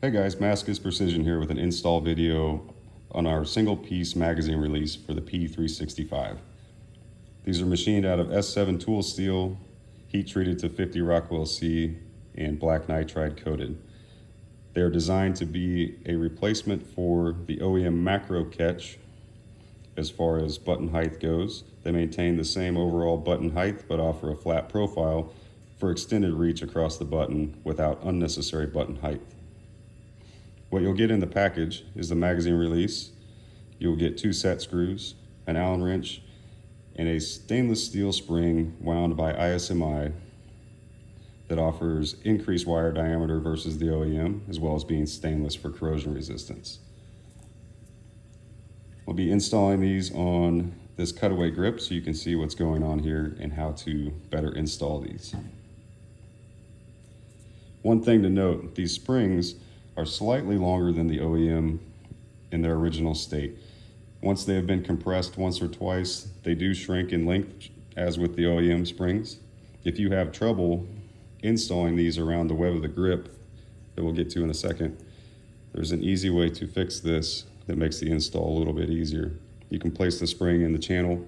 Hey guys, Maskas Precision here with an install video on our single piece magazine release for the P365. These are machined out of S7 tool steel, heat treated to 50 Rockwell C and black nitride coated. They are designed to be a replacement for the OEM macro catch as far as button height goes. They maintain the same overall button height but offer a flat profile for extended reach across the button without unnecessary button height. What you'll get in the package is the magazine release. You'll get 2 set screws, an Allen wrench, and a stainless steel spring wound by ISMI that offers increased wire diameter versus the OEM, as well as being stainless for corrosion resistance. We'll be installing these on this cutaway grip so you can see what's going on here and how to better install these. One thing to note, these springs are slightly longer than the OEM in their original state. Once they have been compressed once or twice, they do shrink in length as with the OEM springs. If you have trouble installing these around the web of the grip that we'll get to in a second, there's an easy way to fix this that makes the install a little bit easier. You can place the spring in the channel,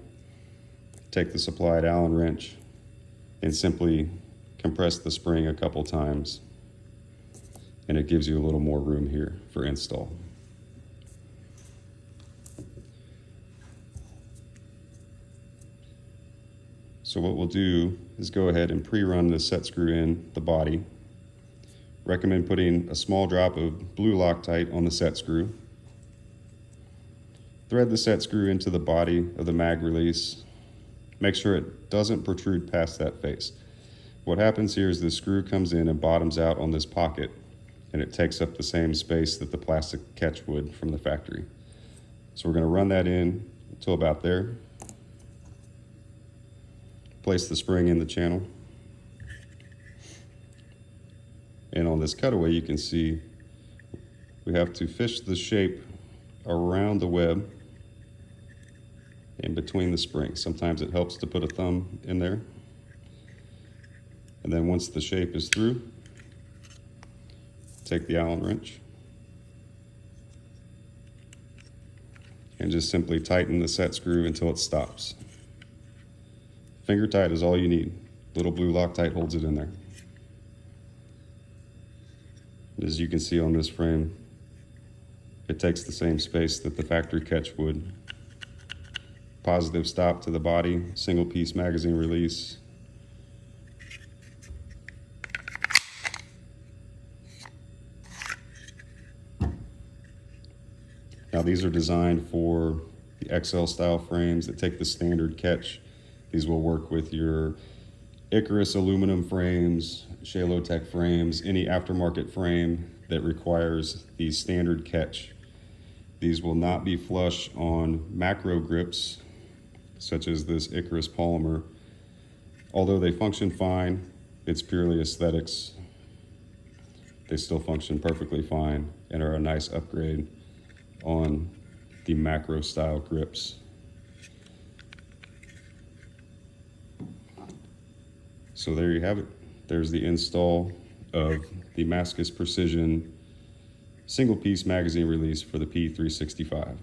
take the supplied Allen wrench, and simply compress the spring a couple times, and it gives you a little more room here for install. So what we'll do is go ahead and pre-run the set screw in the body. Recommend putting a small drop of blue Loctite on the set screw. Thread the set screw into the body of the mag release. Make sure it doesn't protrude past that face. What happens here is the screw comes in and bottoms out on this pocket, and it takes up the same space that the plastic catch would from the factory. So we're going to run that in until about there. Place the spring in the channel. And on this cutaway you can see we have to fish the shape around the web in between the springs. Sometimes it helps to put a thumb in there. And then once the shape is through, take the Allen wrench and just simply tighten the set screw until it stops. Finger tight is all you need. Little blue Loctite holds it in there. As you can see on this frame, it takes the same space that the factory catch would. Positive stop to the body, single piece magazine release. Now these are designed for the XL style frames that take the standard catch. These will work with your Icarus aluminum frames, Shalotech frames, any aftermarket frame that requires the standard catch. These will not be flush on macro grips, such as this Icarus polymer. Although they function fine, it's purely aesthetics. They still function perfectly fine and are a nice upgrade on the macro style grips. So there you have it. There's the install of the Maskas Precision single piece magazine release for the P365.